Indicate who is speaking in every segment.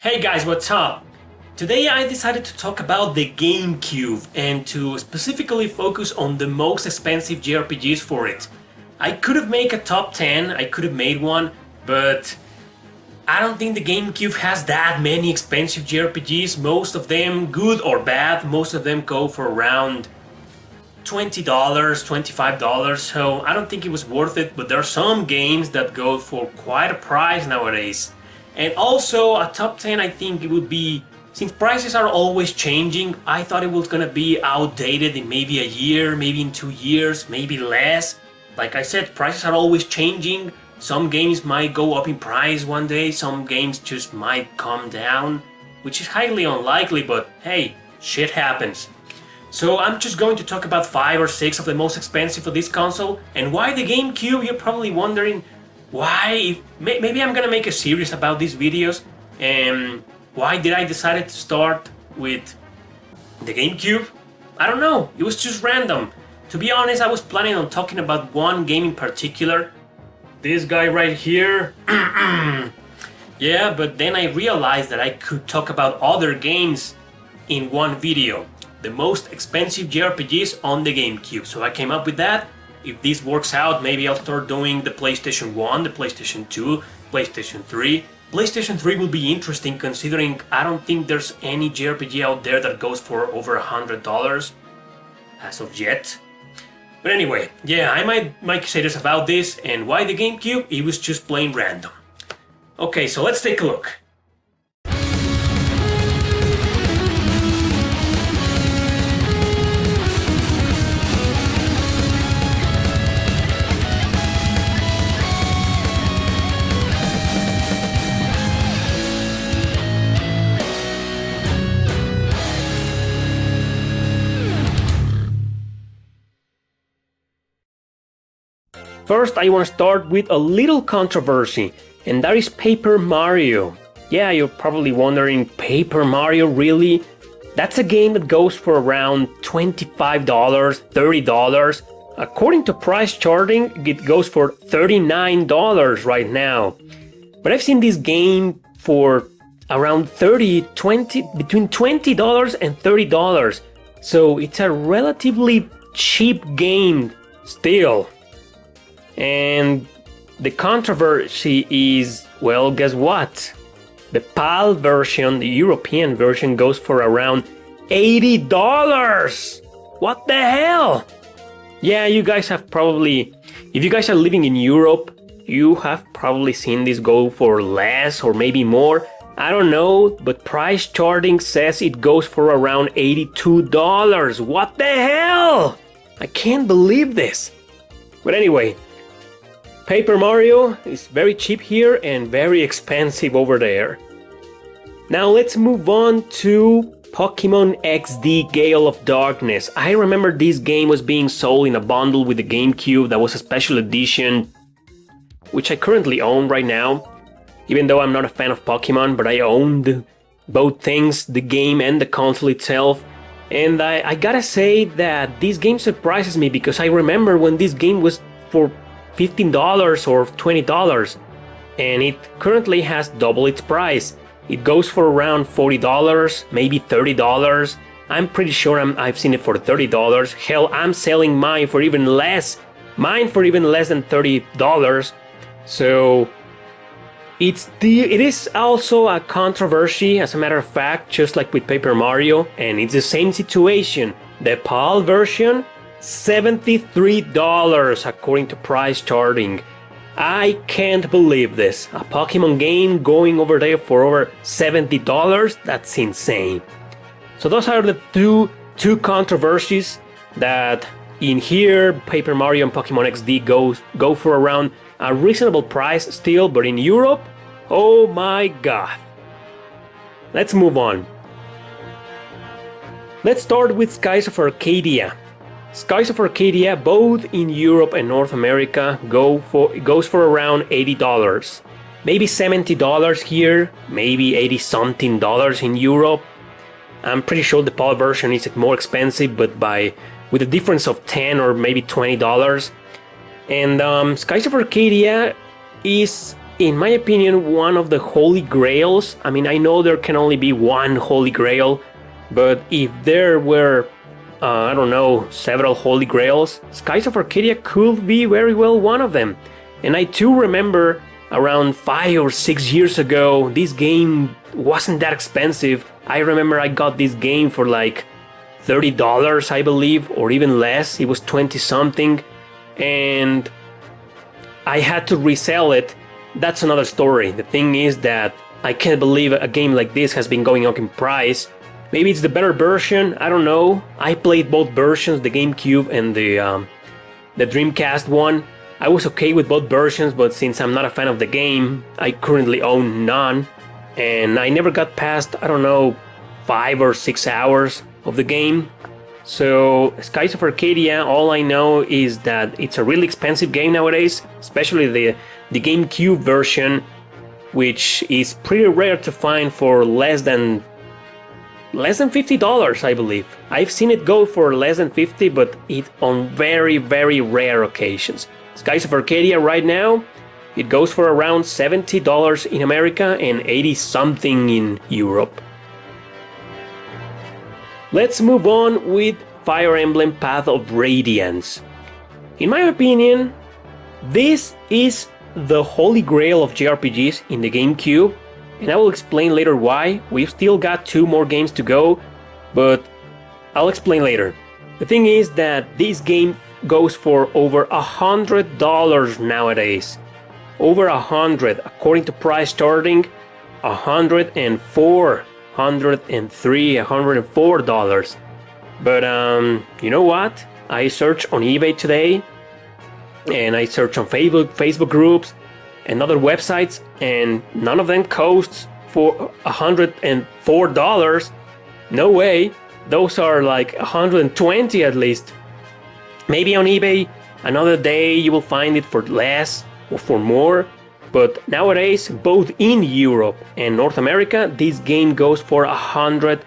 Speaker 1: Hey guys, what's up? Today I decided to talk about the GameCube and to specifically focus on the most expensive JRPGs for it. I could have made a top 10, I could have made one, but I don't think the GameCube has that many expensive JRPGs. Most of them, good or bad, most of them go for around $20, $25, so I don't think it was worth it, but there are some games that go for quite a price nowadays. And also a top 10 I think it would be, since prices are always changing, I thought it was gonna be outdated in maybe a year, maybe in 2 years, maybe less. Like I said, prices are always changing. Some games might go up in price one day, some games just might come down, which is highly unlikely, but hey, shit happens. So I'm just going to talk about 5 or 6 of the most expensive for this console. And why the GameCube, you're probably wondering. Why? Maybe I'm gonna make a series about these videos. And why did I decide to start with the GameCube? I don't know, it was just random. To be honest, I was planning on talking about one game in particular. This guy right here. Yeah, but then I realized that I could talk about other games in one video. The most expensive JRPGs on the GameCube. So I came up with that. If this works out, maybe I'll start doing the PlayStation 1, the PlayStation 2, PlayStation 3. PlayStation 3 will be interesting considering I don't think there's any JRPG out there that goes for over $100 as of yet. But anyway, yeah, I might make series about this, and why the GameCube? It was just plain random. Okay, so let's take a look. First, I want to start with a little controversy, and that is Paper Mario. Yeah, you're probably wondering, Paper Mario, really? That's a game that goes for around $25, $30. According to price charting, it goes for $39 right now. But I've seen this game for around between $20 and $30. So it's a relatively cheap game still. And the controversy is, well, guess what? The PAL version, the European version, goes for around $80! What the hell? Yeah, you guys have probably, if you guys are living in Europe, you have probably seen this go for less or maybe more. I don't know, but price charting says it goes for around $82. What the hell? I can't believe this. But anyway, Paper Mario is very cheap here and very expensive over there. Now let's move on to Pokemon XD Gale of Darkness. I remember this game was being sold in a bundle with the GameCube that was a special edition, which I currently own right now. Even though I'm not a fan of Pokemon, but I owned both things, the game and the console itself. And I gotta say that this game surprises me because I remember when this game was for $15 or $20, and it currently has double its price. It goes for around $40, maybe $30. I'm pretty sure I've seen it for $30. Hell, I'm selling mine for even less. Mine for even less than $30. So it is also a controversy, as a matter of fact, just like with Paper Mario, and it's the same situation. The PAL version, $73 according to price charting. I can't believe this. A Pokemon game going over there for over $70? That's insane. So those are the two controversies that in here Paper Mario and Pokemon XD go for around a reasonable price still, but in Europe, oh my god. Let's move on. Let's start with Skies of Arcadia. Skies of Arcadia, both in Europe and North America, goes for around $80. Maybe $70 here, maybe $80-something in Europe. I'm pretty sure the PAL version is more expensive, but with a difference of $10 or maybe $20. And Skies of Arcadia is in my opinion, one of the holy grails. I mean, I know there can only be one holy grail, but if there were, I don't know, several holy grails, Skies of Arcadia could be very well one of them. And I too remember around 5 or 6 years ago, this game wasn't that expensive. I remember I got this game for like $30, I believe, or even less. It was 20 something, and I had to resell it. That's another story. The thing is that I can't believe a game like this has been going up in price. Maybe it's the better version, I don't know. I played both versions, the GameCube and the Dreamcast one. I was okay with both versions, but since I'm not a fan of the game, I currently own none. And I never got past, I don't know, 5 or 6 hours of the game. So Skies of Arcadia, all I know is that it's a really expensive game nowadays, especially the GameCube version, which is pretty rare to find for less than $50, I believe. I've seen it go for less than 50, but it on very, very rare occasions. Skies of Arcadia right now, it goes for around $70 in America and 80 something in Europe. Let's move on with Fire Emblem Path of Radiance. In my opinion, this is the holy grail of JRPGs in the GameCube, and I will explain later why. We've still got 2 more games to go, but I'll explain later. The thing is that this game goes for over $100 nowadays. Over 100, according to price starting, 104, 103, $104. But you know what? I searched on eBay today, and I searched on Facebook groups and other websites, and none of them costs for $104. No way. Those are like 120 at least. Maybe on eBay another day you will find it for less or for more, but nowadays both in Europe and North America this game goes for $100,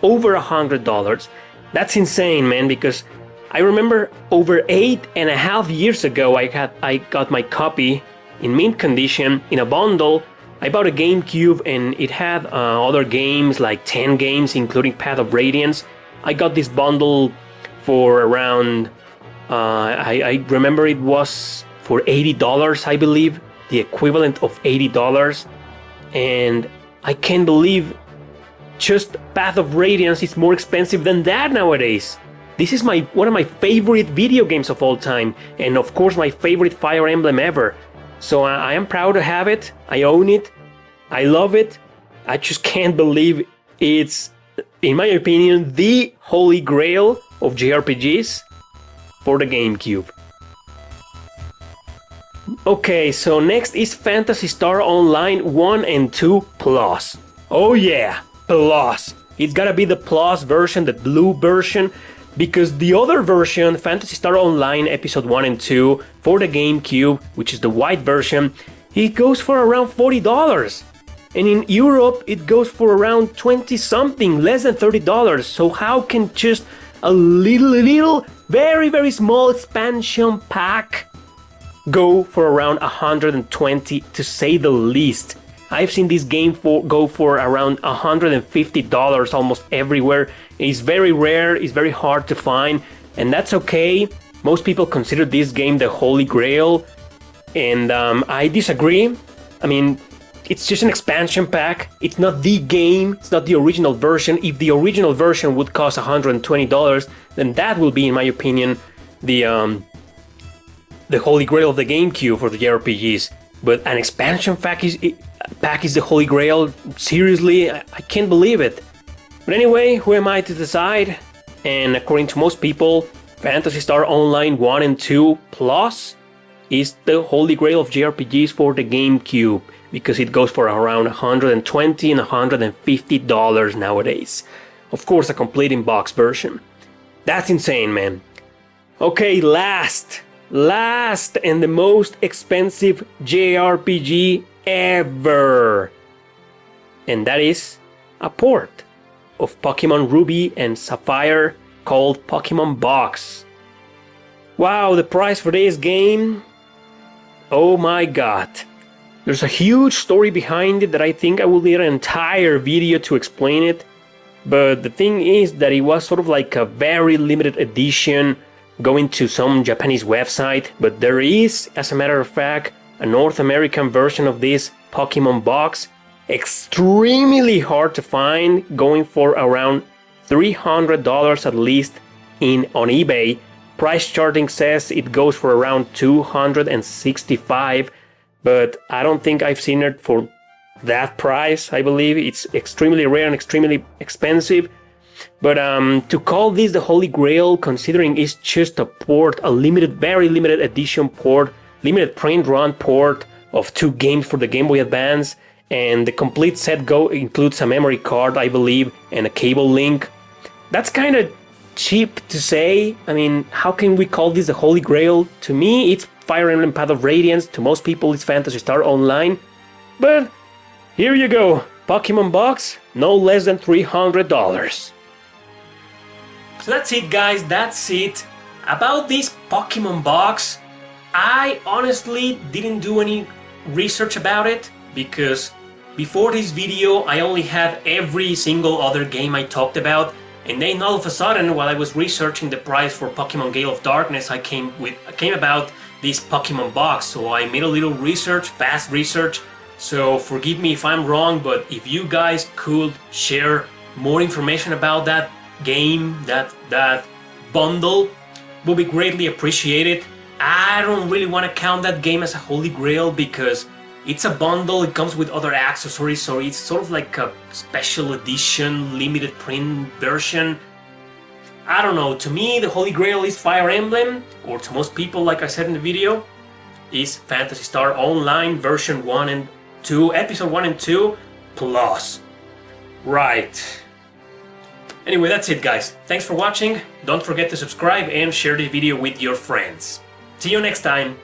Speaker 1: over $100. That's insane, man, because I remember over 8.5 years ago I got my copy in mint condition in a bundle. I bought a GameCube and it had other games, like 10 games including Path of Radiance. I got this bundle for around, I remember it was for $80, I believe, the equivalent of $80. And I can't believe just Path of Radiance is more expensive than that nowadays. This is one of my favorite video games of all time, and of course my favorite Fire Emblem ever. So I am proud to have it, I own it, I love it. I just can't believe it's, in my opinion, the holy grail of JRPGs for the GameCube. Okay, so next is Phantasy Star Online 1 and 2 Plus. Oh yeah, Plus. It's gotta be the Plus version, the blue version, because the other version, Phantasy Star Online Episode 1 and 2 for the GameCube, which is the white version, it goes for around $40. And in Europe, it goes for around 20 something, less than $30. So how can just a little, very, very small expansion pack go for around 120, to say the least? I've seen this game go for around $150 almost everywhere. It's very rare, it's very hard to find, and that's okay. Most people consider this game the holy grail, and I disagree. I mean, it's just an expansion pack. It's not the game, it's not the original version. If the original version would cost $120, then that will be, in my opinion, the holy grail of the GameCube for the JRPGs. But an expansion pack is the holy grail? Seriously? I can't believe it. But anyway, who am I to decide? And according to most people, Phantasy Star Online 1 and 2 Plus is the holy grail of JRPGs for the GameCube, because it goes for around $120 and $150 nowadays. Of course, a complete in-box version. That's insane, man. Okay, last and the most expensive JRPG ever. And that is a port of Pokemon Ruby and Sapphire called Pokemon Box. Wow, the price for this game, oh my god. There's a huge story behind it that I think I will need an entire video to explain it. But the thing is that it was sort of like a very limited edition going to some Japanese website. But there is, as a matter of fact, a North American version of this Pokemon box. Extremely hard to find, going for around $300 at least on eBay. Price charting says it goes for around $265, but I don't think I've seen it for that price. I believe it's extremely rare and extremely expensive. But to call this the Holy Grail, considering it's just a port, a very limited edition port, limited print run port of 2 games for the Game Boy Advance, and the complete set includes a memory card, I believe, and a cable link. That's kind of cheap to say. I mean, how can we call this the Holy Grail? To me, it's Fire Emblem Path of Radiance. To most people, it's Phantasy Star Online. But here you go, Pokemon box, no less than $300. So that's it, guys, that's it. About this Pokemon box, I honestly didn't do any research about it, because before this video I only had every single other game I talked about, and then all of a sudden, while I was researching the price for Pokemon Gale of Darkness, I came about this Pokemon box. So I made a little research, fast research. So forgive me if I'm wrong, but if you guys could share more information about that game, that bundle, would be greatly appreciated. I don't really want to count that game as a Holy Grail because it's a bundle, it comes with other accessories, so it's sort of like a special edition, limited print version. I don't know, to me the Holy Grail is Fire Emblem, or to most people, like I said in the video, is Phantasy Star Online version 1 and 2, episode 1 and 2, plus. Right. Anyway, that's it, guys. Thanks for watching. Don't forget to subscribe and share the video with your friends. See you next time.